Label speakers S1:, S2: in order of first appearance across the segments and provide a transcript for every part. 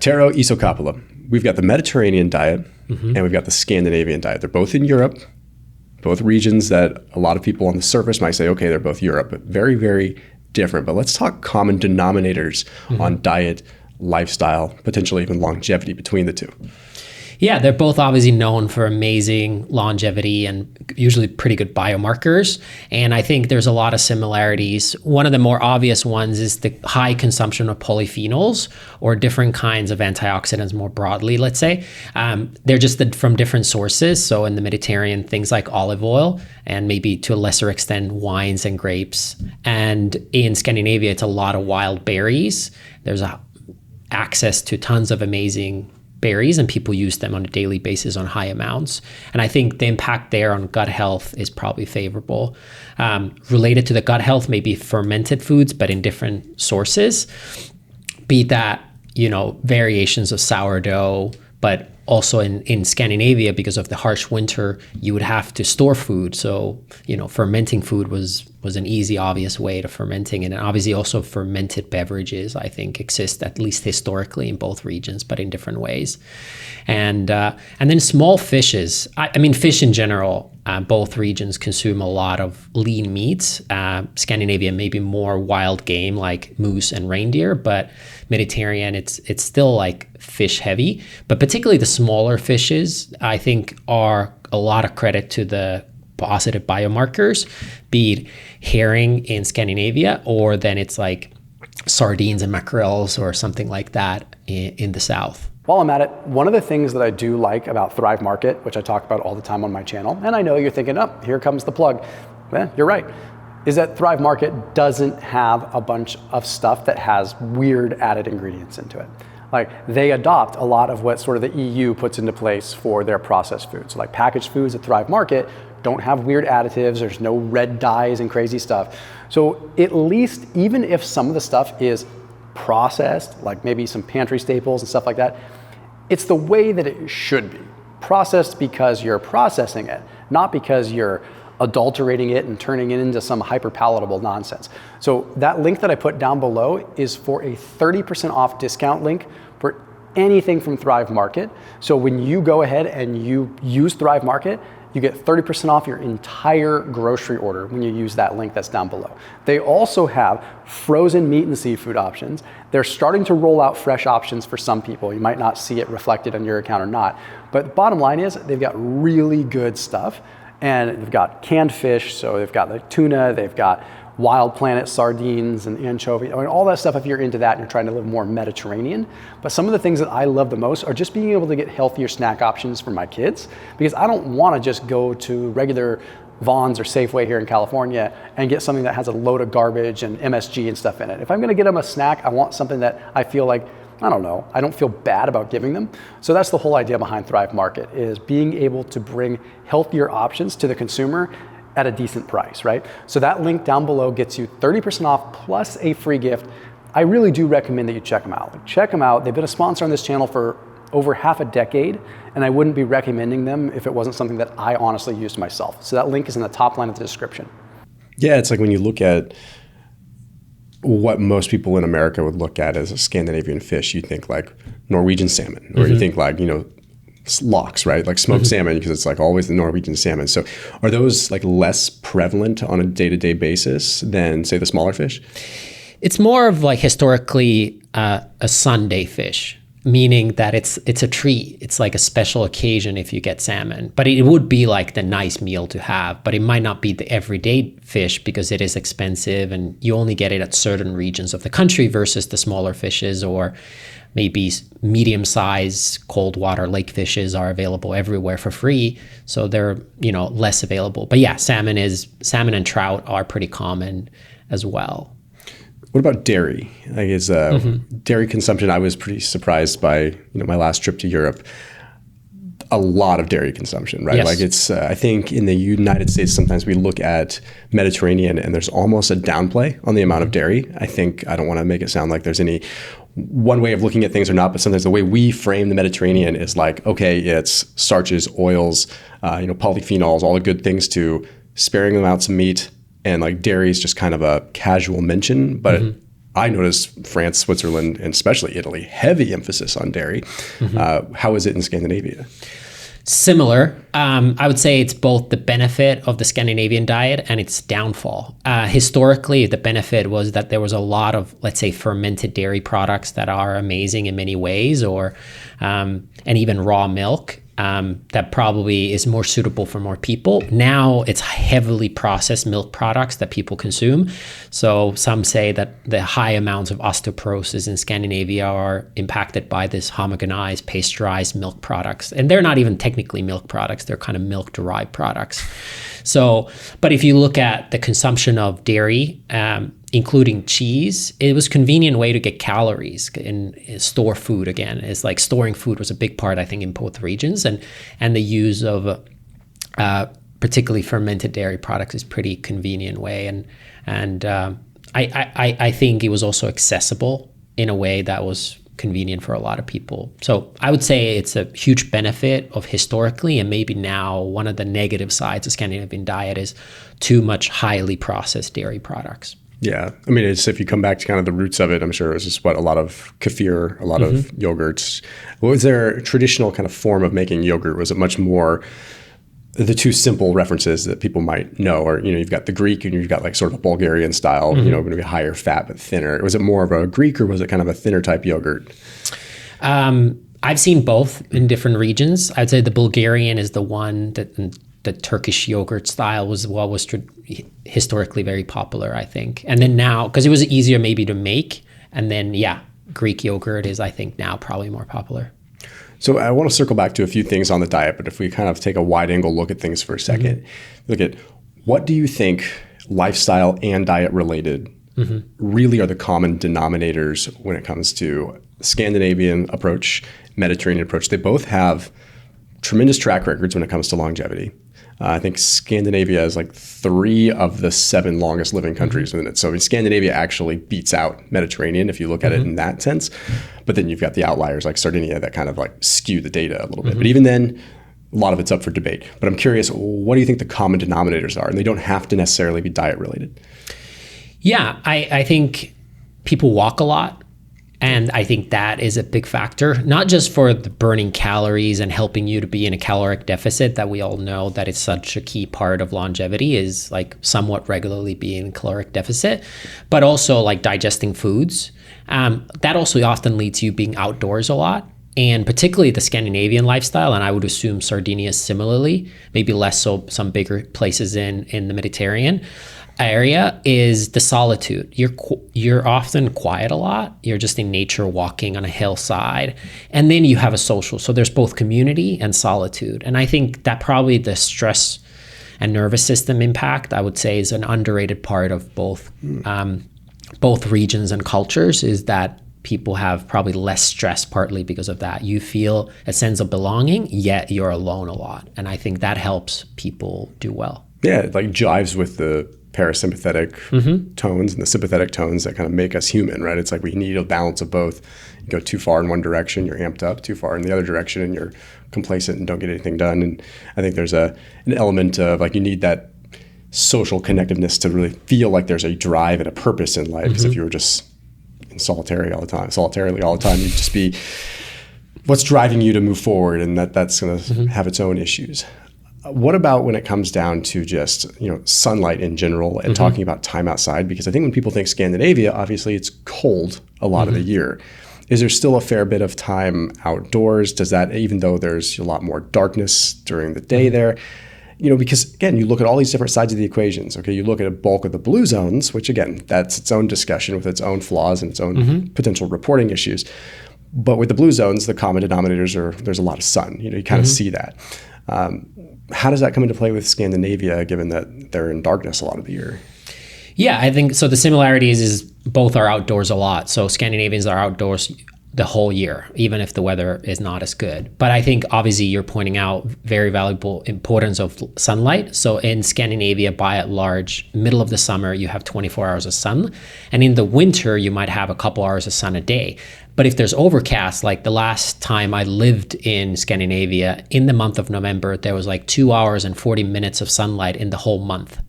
S1: Tero, isokapala. We've got the Mediterranean diet and we've got the Scandinavian diet. They're both in Europe, both regions that a lot of people on the surface might say, okay, they're both Europe, but very, very different. But let's talk common denominators on diet, lifestyle, potentially even longevity between the two.
S2: Yeah, they're both obviously known for amazing longevity and usually pretty good biomarkers. And I think there's a lot of similarities. One of the more obvious ones is the high consumption of polyphenols or different kinds of antioxidants more broadly, let's say. They're just from different sources. So in the Mediterranean, things like olive oil and maybe to a lesser extent, wines and grapes. And in Scandinavia, it's a lot of wild berries. There's access to tons of amazing berries, and people use them on a daily basis on high amounts. And I think the impact there on gut health is probably favorable. Related to the gut health, maybe fermented foods, but in different sources. Be that, variations of sourdough, but also in Scandinavia, because of the harsh winter, you would have to store food. So, fermenting food was an easy, obvious way to fermenting. And obviously also fermented beverages, I think, exist at least historically in both regions, but in different ways. And then small fishes. I mean, fish in general, both regions consume a lot of lean meats. Scandinavia, maybe more wild game like moose and reindeer, but Mediterranean, it's still like fish heavy. But particularly the smaller fishes, I think, are a lot of credit to the positive biomarkers, be it herring in Scandinavia, or then it's like sardines and mackerels or something like that in the south.
S3: While I'm at it, one of the things that I do like about Thrive Market, which I talk about all the time on my channel, and I know you're thinking, oh, here comes the plug. You're right, is that Thrive Market doesn't have a bunch of stuff that has weird added ingredients into it. Like, they adopt a lot of what sort of the EU puts into place for their processed foods. So like packaged foods at Thrive Market don't have weird additives, there's no red dyes and crazy stuff. So at least, even if some of the stuff is processed, like maybe some pantry staples and stuff like that, it's the way that it should be. Processed because you're processing it, not because you're adulterating it and turning it into some hyper palatable nonsense. So that link that I put down below is for a 30% off discount link for anything from Thrive Market. So when you go ahead and you use Thrive Market, you get 30% off your entire grocery order when you use that link that's down below. They also have frozen meat and seafood options. They're starting to roll out fresh options for some people. You might not see it reflected on your account or not, but the bottom line is they've got really good stuff. And they've got canned fish, so they've got the tuna, they've got Wild Planet sardines and anchovy, I mean, all that stuff if you're into that and you're trying to live more Mediterranean. But some of the things that I love the most are just being able to get healthier snack options for my kids, because I don't want to just go to regular Vons or Safeway here in California and get something that has a load of garbage and MSG and stuff in it. If I'm going to get them a snack, I want something that I feel like, I don't feel bad about giving them. So that's the whole idea behind Thrive Market, is being able to bring healthier options to the consumer at a decent price, right? So that link down below gets you 30% off plus a free gift. I really do recommend that you check them out. Check them out. They've been a sponsor on this channel for over half a decade, and I wouldn't be recommending them if it wasn't something that I honestly used myself. So that link is in the top line of the description.
S1: Yeah, it's like when you look at what most people in America would look at as a Scandinavian fish, you think like Norwegian salmon, or you think like, lox, right? Like smoked salmon, because it's like always the Norwegian salmon. So are those like less prevalent on a day-to-day basis than, say, the smaller fish?
S2: It's more of like historically a Sunday fish, meaning that it's a treat. It's like a special occasion if you get salmon, but it would be like the nice meal to have, but it might not be the everyday fish because it is expensive and you only get it at certain regions of the country versus the smaller fishes, or maybe medium-sized cold water lake fishes are available everywhere for free. So they're, less available. But yeah, salmon and trout are pretty common as well.
S1: What about dairy? Like, is dairy consumption? I was pretty surprised by my last trip to Europe. A lot of dairy consumption, right?
S2: Yes.
S1: Like it's, I think in the United States, sometimes we look at Mediterranean and there's almost a downplay on the amount of dairy. I don't want to make it sound like there's any one way of looking at things or not, but sometimes the way we frame the Mediterranean is like, okay, it's starches, oils, polyphenols, all the good things, to sparing amounts of meat. And like dairy is just kind of a casual mention, but I noticed France, Switzerland, and especially Italy, heavy emphasis on dairy. How is it in Scandinavia?
S2: Similar. I would say it's both the benefit of the Scandinavian diet and its downfall. Historically, the benefit was that there was a lot of, let's say, fermented dairy products that are amazing in many ways, and even raw milk. That probably is more suitable for more people. Now it's heavily processed milk products that people consume. So some say that the high amounts of osteoporosis in Scandinavia are impacted by this homogenized, pasteurized milk products. And they're not even technically milk products, they're kind of milk-derived products. So, but if you look at the consumption of dairy, including cheese, it was a convenient way to get calories and store food again. It's like storing food was a big part, I think, in both regions. And the use of particularly fermented dairy products is pretty convenient way. And I think it was also accessible in a way that was convenient for a lot of people. So I would say it's a huge benefit of historically, and maybe now one of the negative sides of Scandinavian diet is too much highly processed dairy products.
S1: Yeah. I mean, it's, if you come back to kind of the roots of it, I'm sure it was just a lot of kefir, a lot of yogurts. What was their traditional kind of form of making yogurt? Was it much more the two simple references that people might know, or, you've got the Greek and you've got like sort of a Bulgarian style, going to be higher fat but thinner. Was it more of a Greek, or was it kind of a thinner type yogurt?
S2: I've seen both in different regions. I'd say the Bulgarian is the one that the Turkish yogurt style was historically very popular, I think. And then now, because it was easier maybe to make, and then, Greek yogurt is, I think, now probably more popular.
S1: So I want to circle back to a few things on the diet, but if we kind of take a wide angle look at things for a second, look at what do you think lifestyle and diet related really are the common denominators when it comes to Scandinavian approach, Mediterranean approach? They both have tremendous track records when it comes to longevity. I think Scandinavia is like 3 of the 7 longest living countries within it. So Scandinavia actually beats out Mediterranean if you look at it in that sense. But then you've got the outliers like Sardinia that kind of like skew the data a little bit. But even then, a lot of it's up for debate. But I'm curious, what do you think the common denominators are? And they don't have to necessarily be diet related.
S2: Yeah, I think people walk a lot. And I think that is a big factor, not just for the burning calories and helping you to be in a caloric deficit that we all know that it's such a key part of longevity, is like somewhat regularly being in caloric deficit, but also like digesting foods. That also often leads to you being outdoors a lot, and particularly the Scandinavian lifestyle. And I would assume Sardinia similarly, maybe less so some bigger places in the Mediterranean area, is the solitude. You're often quiet a lot. You're just in nature, walking on a hillside, and then you have a social. So there's both community and solitude. And I think that probably the stress and nervous system impact, I would say, is an underrated part of both regions and cultures, is that people have probably less stress partly because of that. You feel a sense of belonging, yet you're alone a lot. And I think that helps people do well.
S1: Yeah, it like jives with the parasympathetic tones and the sympathetic tones that kind of make us human, right? It's like we need a balance of both. You go too far in one direction, you're amped up; too far in the other direction, and you're complacent and don't get anything done. And I think there's an element of like you need that social connectiveness to really feel like there's a drive and a purpose in life. Because if you were just solitarily all the time, you'd just be, what's driving you to move forward? And that's going to have its own issues. What about when it comes down to just, sunlight in general and talking about time outside? Because I think when people think Scandinavia, obviously it's cold a lot of the year. Is there still a fair bit of time outdoors? Does that, even though there's a lot more darkness during the day there, because again, you look at all these different sides of the equations. Okay, you look at a bulk of the blue zones, which again, that's its own discussion with its own flaws and its own potential reporting issues. But with the blue zones, the common denominators are there's a lot of sun. You kind of see that. How does that come into play with Scandinavia, given that they're in darkness a lot of the year?
S2: Yeah, I think so. The similarities is both are outdoors a lot. So Scandinavians are outdoors the whole year, even if the weather is not as good. But I think obviously you're pointing out very valuable importance of sunlight. So in Scandinavia, by and large, middle of the summer, you have 24 hours of sun. And in the winter, you might have a couple hours of sun a day. But if there's overcast, like the last time I lived in Scandinavia, in the month of November, there was like 2 hours and 40 minutes of sunlight in the whole month.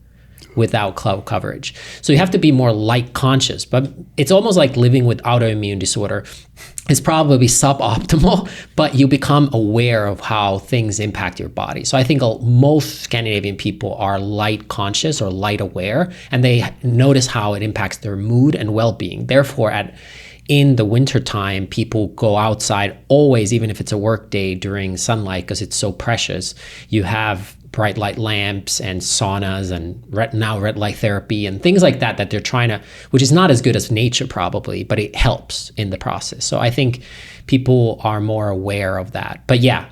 S2: without cloud coverage. So you have to be more light conscious, but it's almost like living with autoimmune disorder. It's probably suboptimal, but you become aware of how things impact your body. So I think most Scandinavian people are light conscious or light aware, and they notice how it impacts their mood and well-being. Therefore, in the wintertime, people go outside always, even if it's a work day during sunlight, because it's so precious. You have bright light lamps and saunas and now red light therapy and things like that they're trying to, which is not as good as nature probably, but it helps in the process. So I think people are more aware of that. But yeah,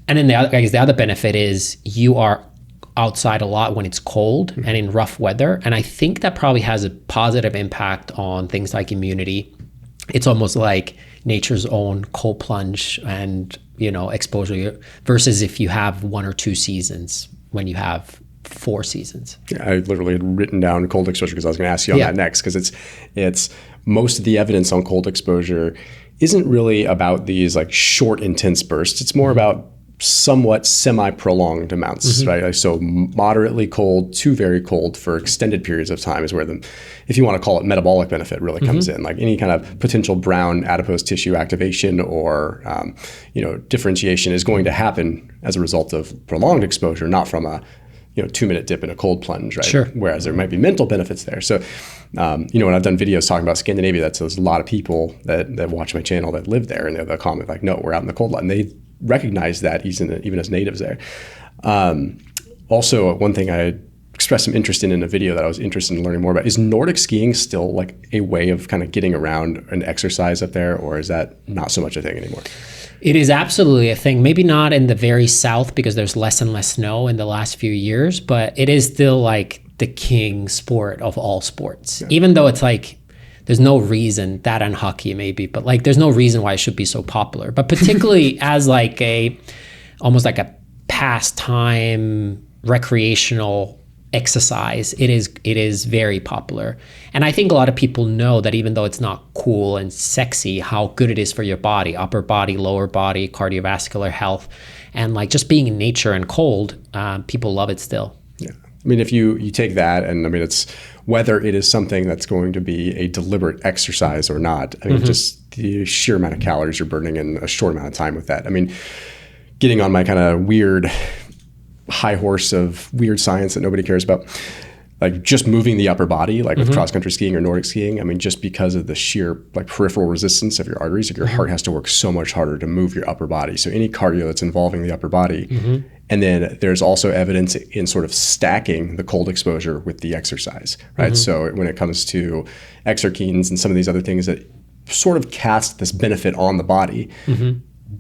S2: and then the other benefit is you are outside a lot when it's cold and in rough weather. And I think that probably has a positive impact on things like immunity. It's almost like nature's own cold plunge and, exposure versus if you have 1 or 2 seasons when you have 4 seasons.
S1: Yeah, I literally had written down cold exposure because I was going to ask you on that next, because it's most of the evidence on cold exposure isn't really about these like short, intense bursts. It's more about somewhat semi-prolonged amounts, right? So moderately cold to very cold for extended periods of time is where if you want to call it metabolic benefit, really comes in. Like any kind of potential brown adipose tissue activation or differentiation is going to happen as a result of prolonged exposure, not from a 2-minute dip in a cold plunge, right?
S2: Sure.
S1: Whereas there might be mental benefits there. So, when I've done videos talking about Scandinavia, there's a lot of people that watch my channel that live there, and they'll comment like, "No, we're out in the cold lot," and they recognize that even as natives there. Also, one thing I expressed some interest in a video that I was interested in learning more about is Nordic skiing still like a way of kind of getting around an exercise up there, or is that not so much a thing anymore?
S2: It is absolutely a thing. Maybe not in the very south because there's less and less snow in the last few years, but it is still like the king sport of all sports. Yeah. Even though it's like there's no reason, that and hockey maybe, but like there's no reason why it should be so popular. But particularly as like almost like a pastime, recreational exercise, it is very popular. And I think a lot of people know that even though it's not cool and sexy, how good it is for your body, upper body, lower body, cardiovascular health, and like just being in nature and cold, people love it still.
S1: Yeah. I mean, if you take that, and I mean, it's whether it is something that's going to be a deliberate exercise or not. I mean, just the sheer amount of calories you're burning in a short amount of time with that. I mean, getting on my kind of weird high horse of weird science that nobody cares about, like just moving the upper body, like with cross-country skiing or Nordic skiing. I mean, just because of the sheer like peripheral resistance of your arteries, like your heart has to work so much harder to move your upper body. So any cardio that's involving the upper body. And then there's also evidence in sort of stacking the cold exposure with the exercise, right? So when it comes to exerkines and some of these other things that sort of cast this benefit on the body,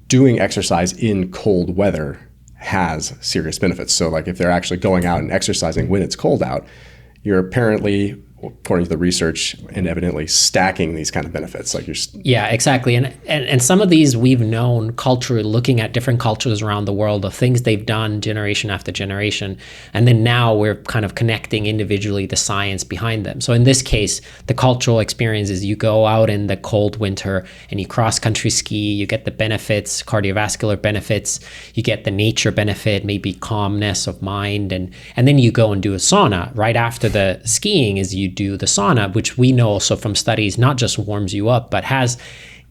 S1: doing exercise in cold weather has serious benefits. So like if they're actually going out and exercising when it's cold out, you're apparently, according to the research, and evidently stacking these kind of benefits. Like
S2: yeah, exactly. And some of these we've known culturally, looking at different cultures around the world of things they've done generation after generation. And then now we're kind of connecting individually the science behind them. So in this case, the cultural experience is you go out in the cold winter and you cross-country ski, you get the benefits, cardiovascular benefits, you get the nature benefit, maybe calmness of mind. And then you go and do a sauna. Right after the skiing is you do the sauna, which we know also from studies not just warms you up, but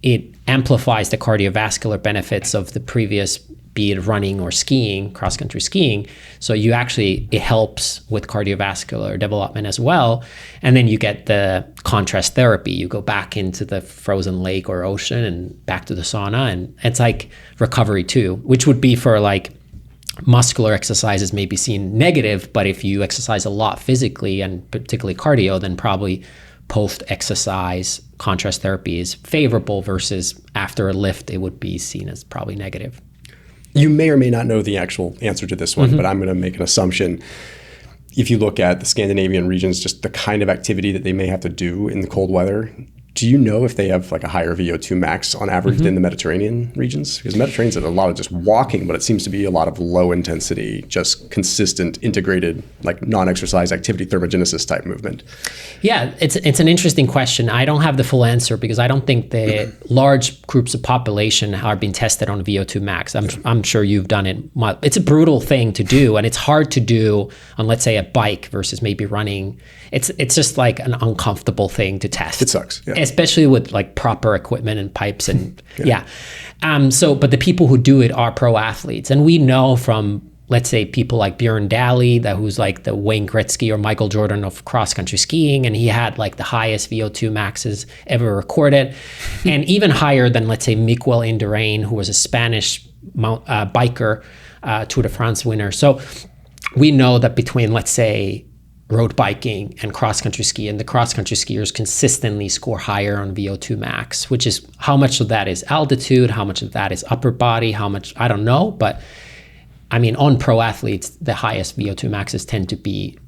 S2: it amplifies the cardiovascular benefits of the previous, be it running or skiing, cross-country skiing. So it helps with cardiovascular development as well. And then you get the contrast therapy. You go back into the frozen lake or ocean and back to the sauna. And it's like recovery too, which would be for like muscular exercises may be seen negative, but if you exercise a lot physically and particularly cardio, then probably post-exercise contrast therapy is favorable versus after a lift, it would be seen as probably negative.
S1: You may or may not know the actual answer to this one, but I'm going to make an assumption. If you look at the Scandinavian regions, just the kind of activity that they may have to do in the cold weather, Do you know if they have like a higher VO2 max on average than the Mediterranean regions? Because Mediterranean's a lot of just walking, but it seems to be a lot of low intensity, just consistent, integrated, like non-exercise activity thermogenesis type movement.
S2: Yeah, it's an interesting question. I don't have the full answer because I don't think the large groups of population are being tested on VO2 max. I'm sure you've done it. It's a brutal thing to do, and it's hard to do on, let's say, a bike versus maybe running. It's just like an uncomfortable thing to test.
S1: It sucks. Yeah.
S2: Especially with like proper equipment and pipes and but the people who do it are pro athletes, and we know from, let's say, people like Björn Daly, who's like the Wayne Gretzky or Michael Jordan of cross country skiing, and he had like the highest VO2 maxes ever recorded, and even higher than, let's say, Miguel Indurain, who was a Spanish biker, Tour de France winner. So we know that between, let's say, road biking and cross-country ski, and the cross-country skiers consistently score higher on VO2 max, which is how much of that is altitude, how much of that is upper body, how much, I don't know. But I mean, on pro athletes, the highest VO2 maxes tend to be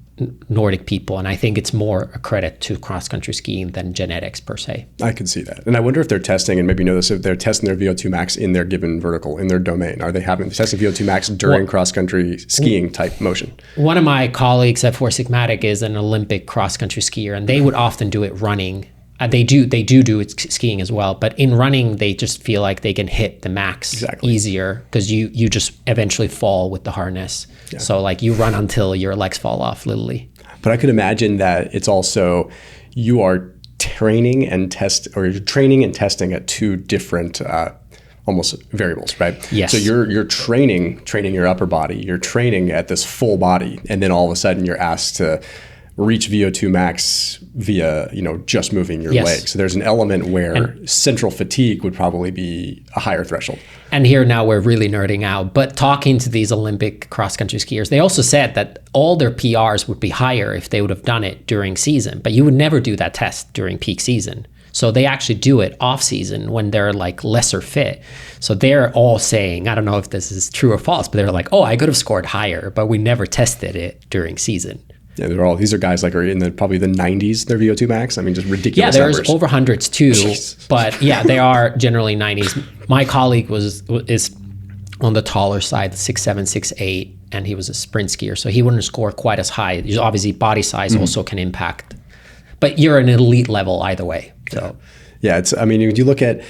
S2: Nordic people, and I think it's more a credit to cross-country skiing than genetics per se.
S1: I can see that. And I wonder if they're testing, and maybe you know this, if they're testing their VO2 max in their given vertical, in their domain. Are they testing VO2 max during cross-country skiing type motion?
S2: One of my colleagues at Four Sigmatic is an Olympic cross-country skier, and they would often do it running. They do it skiing as well, but in running, they just feel like they can hit the max easier because you just eventually fall with the harness. Yeah. So like you run until your legs fall off, literally.
S1: But I could imagine that it's also, you are training and testing at two different almost variables, right?
S2: Yes.
S1: So you're training your upper body, you're training at this full body, and then all of a sudden you're asked to reach VO2 max via, just moving your legs. So there's an element where central fatigue would probably be a higher threshold.
S2: And here now we're really nerding out, but talking to these Olympic cross-country skiers, they also said that all their PRs would be higher if they would have done it during season, but you would never do that test during peak season. So they actually do it off season when they're like lesser fit. So they're all saying, I don't know if this is true or false, but they're like, oh, I could have scored higher, but we never tested it during season.
S1: Yeah, these are guys like are in probably the 90s, their VO2 max. I mean, just ridiculous numbers.
S2: Yeah, there's over hundreds too, but yeah, they are generally 90s. My colleague is on the taller side, 6'7", 6'8", and he was a sprint skier, so he wouldn't score quite as high. Obviously, body size also can impact, but you're an elite level either way. So
S1: yeah, you look at.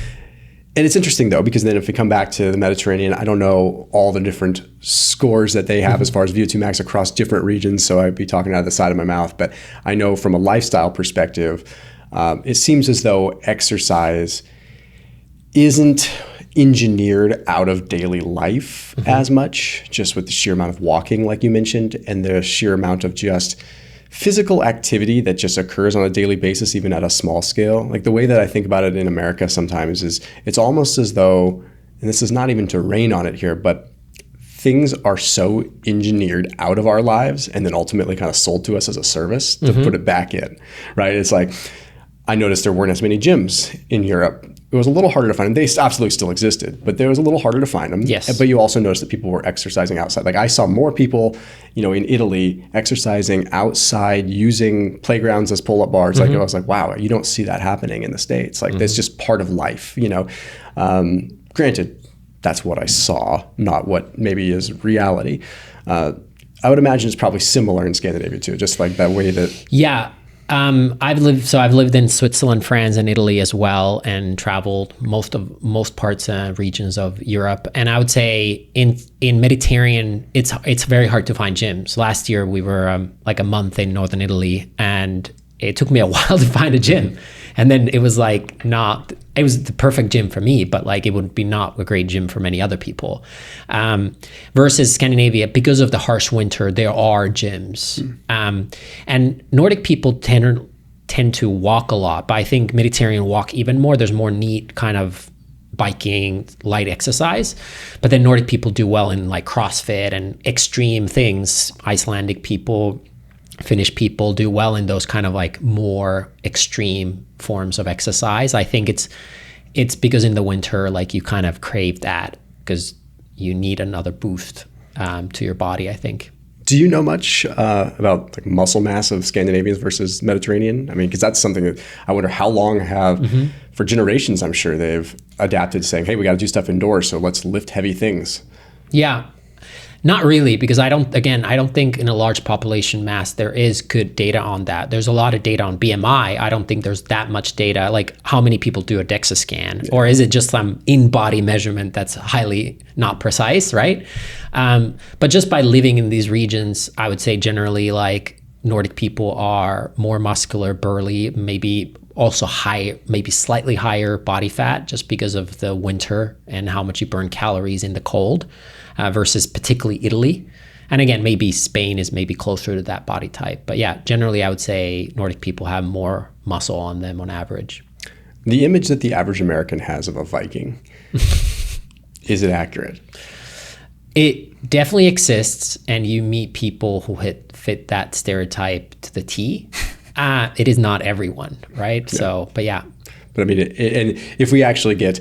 S1: And it's interesting, though, because then if we come back to the Mediterranean, I don't know all the different scores that they have as far as VO2 max across different regions, so I'd be talking out of the side of my mouth. But I know from a lifestyle perspective, it seems as though exercise isn't engineered out of daily life as much, just with the sheer amount of walking, like you mentioned, and the sheer amount of just physical activity that just occurs on a daily basis, even at a small scale. Like the way that I think about it in America sometimes is it's almost as though, and this is not even to rain on it here, but things are so engineered out of our lives and then ultimately kind of sold to us as a service to put it back in, right? It's like, I noticed there weren't as many gyms in Europe. It was a little harder to find them. They absolutely still existed, but there was a little harder to find them.
S2: Yes.
S1: But you also noticed that people were exercising outside. Like I saw more people, in Italy exercising outside using playgrounds as pull-up bars. Like I was like, wow, you don't see that happening in the States. Like that's just part of life, Granted, that's what I saw, not what maybe is reality. I would imagine it's probably similar in Scandinavia too, just like that way that...
S2: Yeah. I've lived in Switzerland, France, and Italy as well, and traveled most parts regions of Europe. And I would say in Mediterranean, it's very hard to find gyms. Last year we were like a month in northern Italy, and it took me a while to find a gym. And then it was like it was the perfect gym for me, but like it would be not a great gym for many other people. Versus Scandinavia, because of the harsh winter, there are gyms. And Nordic people tend to walk a lot, but I think Mediterranean walk even more. There's more neat kind of biking, light exercise. But then Nordic people do well in like CrossFit and extreme things. Icelandic people, Finnish people do well in those kind of like more extreme forms of exercise. I think it's because in the winter, like you kind of crave that because you need another boost to your body, I think.
S1: Do you know much about like muscle mass of Scandinavians versus Mediterranean? I mean, because that's something that I wonder how long for generations, I'm sure they've adapted saying, hey, we got to do stuff indoors, so let's lift heavy things.
S2: Yeah. Not really, because I don't think in a large population mass there is good data on that. There's a lot of data on BMI. I don't think there's that much data, like how many people do a DEXA scan, or is it just some in-body measurement that's highly not precise, right? But just by living in these regions, I would say generally like Nordic people are more muscular, burly, maybe also high, maybe slightly higher body fat just because of the winter and how much you burn calories in the cold. Versus particularly Italy. And again, maybe Spain is maybe closer to that body type. But yeah, generally I would say Nordic people have more muscle on them on average.
S1: The image that the average American has of a Viking, is it accurate?
S2: It definitely exists, and you meet people who fit that stereotype to the T. It is not everyone, right? Yeah. So, but yeah.
S1: But I mean, and if we actually get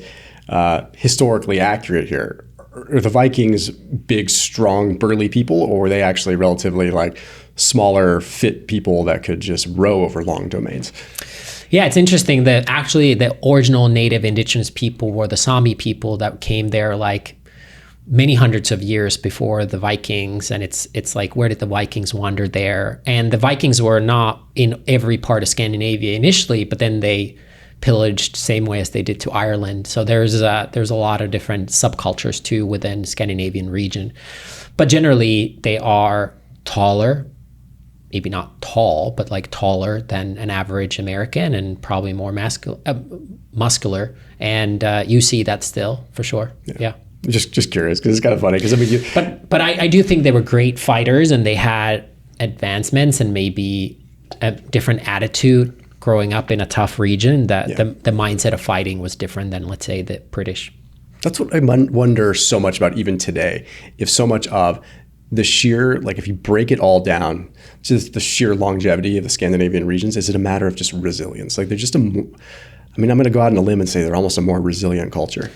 S1: historically accurate here, are the Vikings big, strong, burly people, or were they actually relatively like smaller, fit people that could just row over long domains?
S2: Yeah, it's interesting that actually the original native indigenous people were the Sami people that came there like many hundreds of years before the Vikings. And it's like, where did the Vikings wander there? And the Vikings were not in every part of Scandinavia initially, but then they pillaged same way as they did to Ireland. So there's a lot of different subcultures too within Scandinavian region. But generally they are taller, maybe not tall, but like taller than an average American, and probably more muscular. And you see that still for sure. Yeah.
S1: Just curious, because it's kind of funny. Because I mean,
S2: but I do think they were great fighters, and they had advancements and maybe a different attitude growing up in a tough region. That the mindset of fighting was different than, let's say, the British.
S1: That's what I wonder so much about even today. If so much of the sheer, like if you break it all down, just the sheer longevity of the Scandinavian regions, is it a matter of just resilience? Like they're just I'm going to go out on a limb and say they're almost a more resilient culture.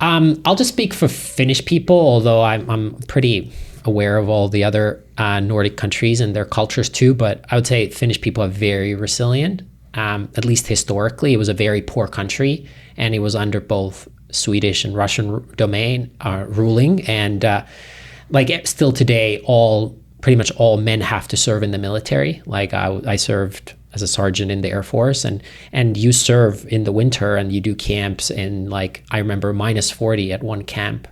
S2: I'll just speak for Finnish people, although I'm pretty aware of all the other Nordic countries and their cultures too. But I would say Finnish people are very resilient. At least historically, it was a very poor country, and it was under both Swedish and Russian domain ruling. And still today, pretty much all men have to serve in the military. Like I served as a sergeant in the Air Force, and you serve in the winter, and you do camps in, like, I remember -40 at one camp,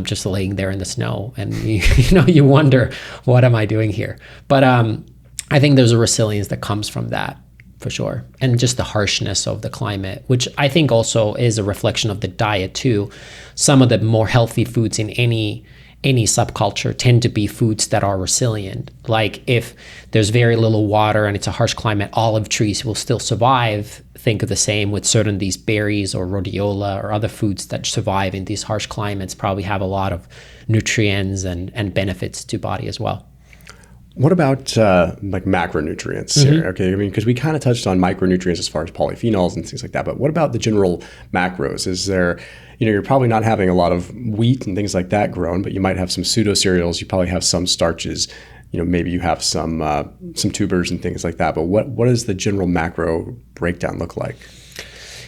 S2: just laying there in the snow, and you wonder, what am I doing here? But I think there's a resilience that comes from that for sure, and just the harshness of the climate, which I think also is a reflection of the diet too. Some of the more healthy foods in any subculture tend to be foods that are resilient. Like if there's very little water and it's a harsh climate, olive trees will still survive. Think of the same with certain these berries or rhodiola or other foods that survive in these harsh climates, probably have a lot of nutrients and benefits to body as well.
S1: What about like macronutrients here? Okay, I mean, because we kind of touched on micronutrients as far as polyphenols and things like that, but what about the general macros? Is there, you're probably not having a lot of wheat and things like that grown, but you might have some pseudo cereals. You probably have some starches. Maybe you have some tubers and things like that. But what does the general macro breakdown look like?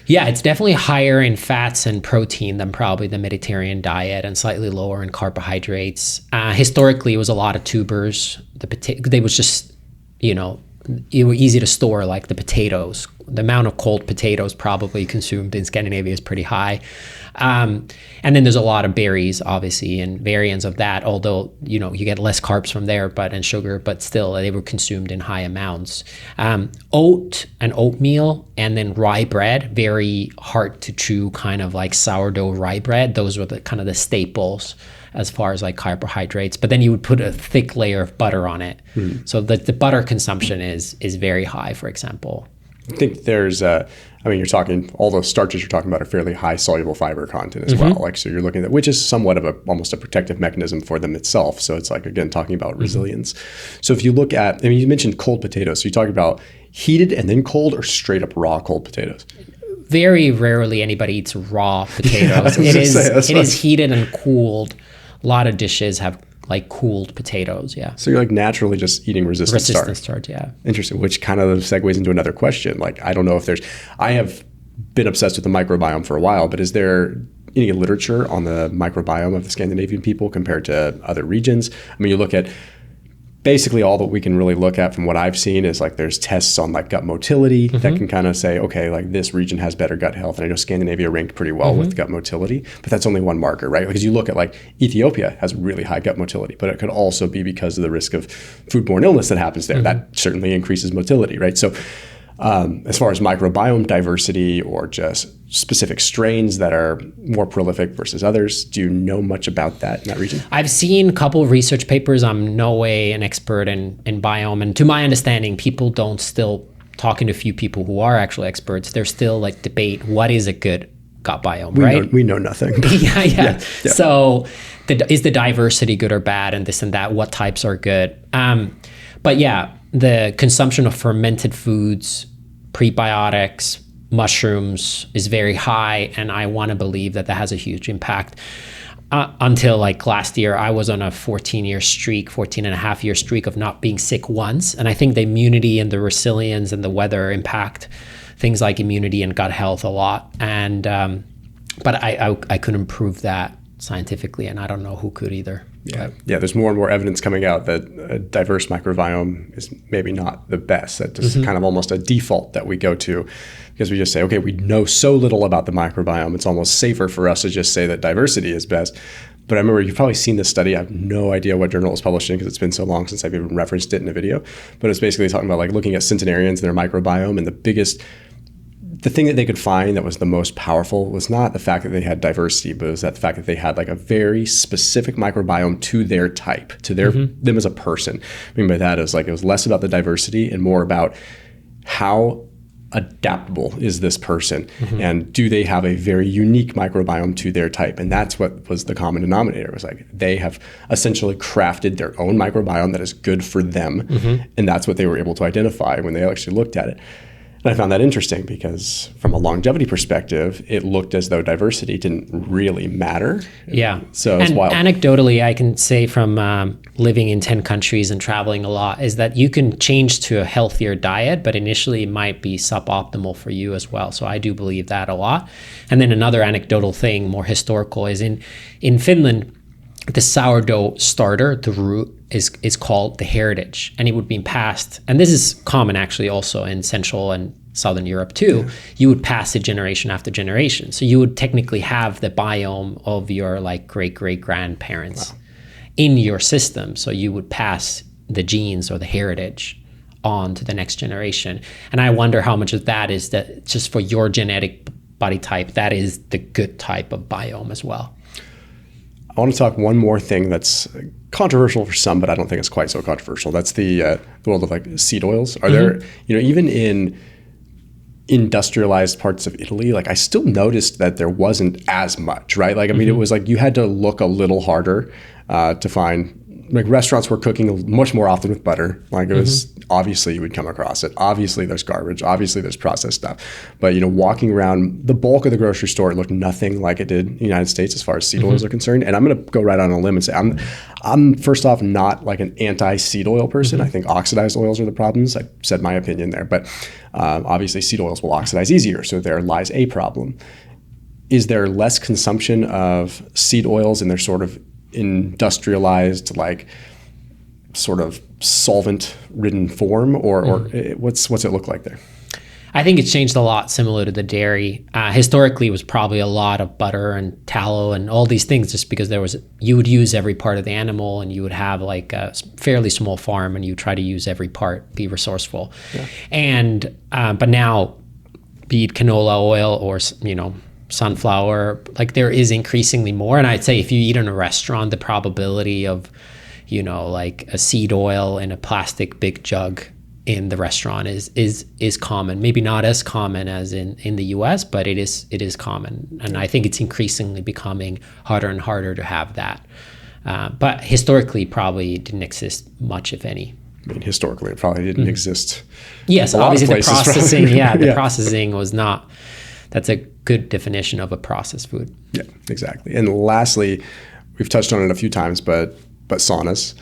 S2: Yeah, it's definitely higher in fats and protein than probably the Mediterranean diet, and slightly lower in carbohydrates. Historically, it was a lot of tubers. They was just, it were easy to store, like the potatoes. The amount of cold potatoes probably consumed in Scandinavia is pretty high. And then there's a lot of berries, obviously, and variants of that, although, you get less carbs from there, and sugar, but still they were consumed in high amounts. Oat and oatmeal, and then rye bread, very hard to chew, kind of like sourdough rye bread. Those were the kind of the staples as far as like carbohydrates, but then you would put a thick layer of butter on it. So the butter consumption is very high, for example.
S1: I think there's you're talking, all those starches you're talking about are fairly high soluble fiber content as well. Like, so you're looking at, which is somewhat of almost a protective mechanism for them itself. So it's like, again, talking about resilience. So if you look at, you mentioned cold potatoes. So you talk about heated and then cold, or straight up raw cold potatoes?
S2: Very rarely anybody eats raw potatoes. It is heated and cooled. A lot of dishes have like cooled potatoes. Yeah.
S1: So you're like naturally just eating resistant
S2: starch. Yeah.
S1: Interesting. Which kind of segues into another question. Like, I don't know if I have been obsessed with the microbiome for a while, but is there any literature on the microbiome of the Scandinavian people compared to other regions? I mean, you look at basically all that we can really look at from what I've seen is like there's tests on like gut motility that can kind of say, okay, like this region has better gut health. And I know Scandinavia ranked pretty well with gut motility, but that's only one marker, right? Because you look at like Ethiopia has really high gut motility, but it could also be because of the risk of foodborne illness that happens there. That certainly increases motility, right? So as far as microbiome diversity or just specific strains that are more prolific versus others, do you know much about that in that region?
S2: I've seen a couple of research papers. I'm no way an expert in biome. And to my understanding, people don't still, talking to a few people who are actually experts, there's still like debate, what is a good gut biome, right?
S1: We know nothing.
S2: Yeah. So is the diversity good or bad and this and that? What types are good? But yeah, the consumption of fermented foods, prebiotics, mushrooms is very high, and I want to believe that has a huge impact. Until like last year, I was on a 14 and a half year streak of not being sick once. And I think the immunity and the resilience and the weather impact things like immunity and gut health a lot. And but I couldn't prove that scientifically, and I don't know who could either.
S1: Yeah, there's more and more evidence coming out that a diverse microbiome is maybe not the best. That's just kind of almost a default that we go to because we just say, okay, we know so little about the microbiome. It's almost safer for us to just say that diversity is best. But I remember you've probably seen this study. I have no idea what journal it was published in because it's been so long since I've even referenced it in a video. But it's basically talking about like looking at centenarians and their microbiome, and the thing that they could find that was the most powerful was not the fact that they had diversity, but it was that the fact that they had like a very specific microbiome to their type, to them as a person. I mean by that is like it was less about the diversity and more about how adaptable is this person and do they have a very unique microbiome to their type. And that's what was the common denominator. It was like they have essentially crafted their own microbiome that is good for them. And that's what they were able to identify when they actually looked at it. And I found that interesting because from a longevity perspective, it looked as though diversity didn't really matter.
S2: Yeah.
S1: So it's wild.
S2: Anecdotally, I can say from living in 10 countries and traveling a lot is that you can change to a healthier diet, but initially it might be suboptimal for you as well. So I do believe that a lot. And then another anecdotal thing, more historical, is in Finland, the sourdough starter, the root, is called the heritage, and it would be passed, and this is common actually also in Central and Southern Europe too. You would pass it generation after generation. So you would technically have the biome of your like great-great-grandparents in your system. So you would pass the genes or the heritage on to the next generation. And I wonder how much of that is that just for your genetic body type, that is the good type of biome as well.
S1: I want to talk one more thing that's controversial for some, but I don't think it's quite so controversial. That's the world of like seed oils. Are there, even in industrialized parts of Italy, like I still noticed that there wasn't as much, right? Like, I mean, it was like you had to look a little harder to find, like restaurants were cooking much more often with butter. Like it was, obviously you would come across it. Obviously there's garbage. Obviously there's processed stuff. But, walking around the bulk of the grocery store, it looked nothing like it did in the United States as far as seed oils are concerned. And I'm going to go right on a limb and say, I'm first off not like an anti-seed oil person. I think oxidized oils are the problems. I said my opinion there. But obviously seed oils will oxidize easier. So there lies a problem. Is there less consumption of seed oils in their sort of industrialized, like sort of solvent-ridden form, or what's it look like there?
S2: I think it's changed a lot, similar to the dairy. Historically, it was probably a lot of butter and tallow and all these things, just because you would use every part of the animal, and you would have like a fairly small farm, and you try to use every part, be resourceful. Yeah. And but now, be it canola oil or sunflower, like there is increasingly more. And I'd say if you eat in a restaurant, the probability of, like a seed oil in a plastic big jug in the restaurant is common. Maybe not as common as in the US, but it is common. And I think it's increasingly becoming harder and harder to have that. But historically, probably didn't exist much, if any.
S1: I mean, historically, it probably didn't exist.
S2: Yes, obviously the processing, the processing was not. That's a good definition of a processed food.
S1: Yeah, exactly. And lastly, we've touched on it a few times, but but saunas,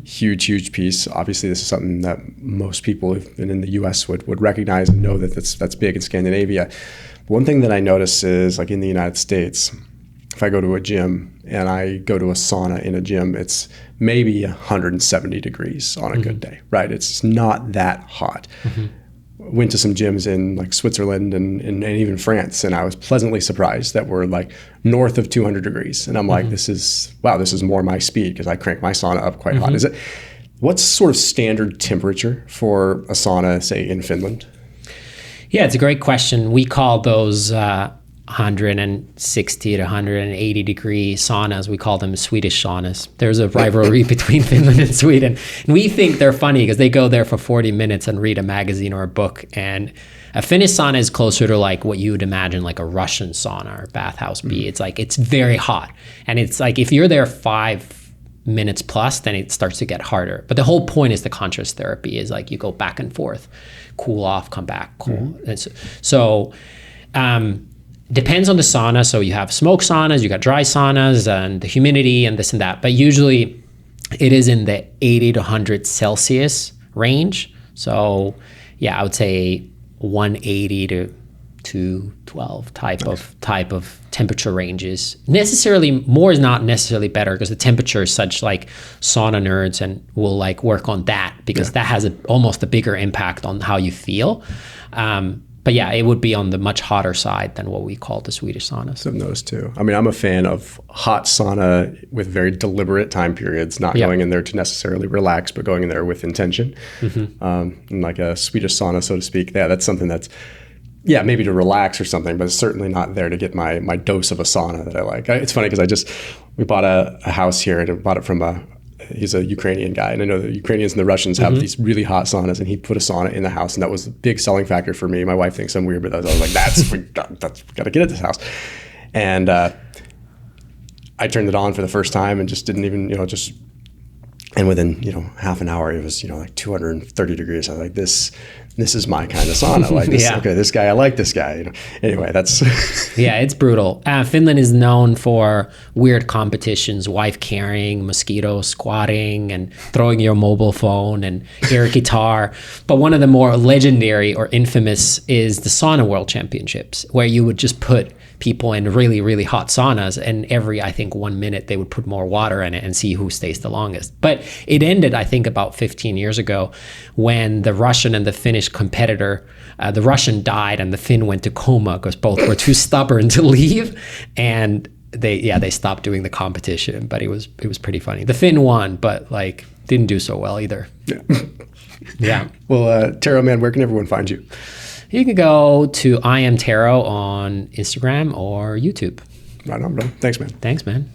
S1: huge piece. Obviously, this is something that most people who've been in the U.S. would recognize and know that that's big in Scandinavia. One thing that I notice is, like in the United States, if I go to a gym and I go to a sauna in a gym, it's maybe 170 degrees on a good day, right? It's not that hot. Went to some gyms in like Switzerland and even France, and I was pleasantly surprised that we're like north of 200 degrees. And I'm like, this is more my speed, because I crank my sauna up quite hot. What's sort of standard temperature for a sauna, say, in Finland?
S2: Yeah, it's a great question. We call those 160 to 180 degree saunas. We call them Swedish saunas. There's a rivalry between Finland and Sweden. And we think they're funny because they go there for 40 minutes and read a magazine or a book. And a Finnish sauna is closer to like what you would imagine like a Russian sauna or bathhouse be. It's like, it's very hot. And it's like, if you're there 5 minutes plus, then it starts to get harder. But the whole point is the contrast therapy is like you go back and forth, cool off, come back, cool. And so depends on the sauna. So you have smoke saunas, you got dry saunas, and the humidity and this and that. But usually it is in the 80 to 100 Celsius range. So yeah, I would say 180 to 212 type of temperature ranges. Necessarily more is not necessarily better, because the temperature is such, like sauna nerds and will like work on that, because that has almost a bigger impact on how you feel. But yeah, it would be on the much hotter side than what we call the Swedish saunas.
S1: I've noticed too. I mean, I'm a fan of hot sauna with very deliberate time periods, not going in there to necessarily relax, but going in there with intention. And like a Swedish sauna, so to speak. Yeah, that's something that's, maybe to relax or something, but it's certainly not there to get my dose of a sauna that I like. It's funny because we bought a house here, and I bought it from he's a Ukrainian guy, and I know the Ukrainians and the Russians have these really hot saunas, and he put a sauna in the house, and that was a big selling factor for me. My wife thinks I'm weird, but I was like, we got to get at this house. And I turned it on for the first time and just didn't even, and within, half an hour, it was, like 230 degrees. I was like, this is my kind of sauna. Like this, okay, this guy, I like this guy. Anyway, that's
S2: yeah, it's brutal. Finland is known for weird competitions, wife carrying, mosquito squatting, and throwing your mobile phone and air guitar. But one of the more legendary or infamous is the Sauna World Championships, where you would just put people in really, really hot saunas, and every, I think, 1 minute they would put more water in it and see who stays the longest. But it ended, I think, about 15 years ago when the Russian and the Finnish competitor, the Russian died and the Finn went to coma because both were too stubborn to leave, and they stopped doing the competition. But it was pretty funny. The Finn won, but like didn't do so well either. Yeah.
S1: Well, Tero, man, where can everyone find you?
S2: You can go to I am Tero on Instagram or YouTube.
S1: Right on, bro. Thanks, man.
S2: Thanks, man.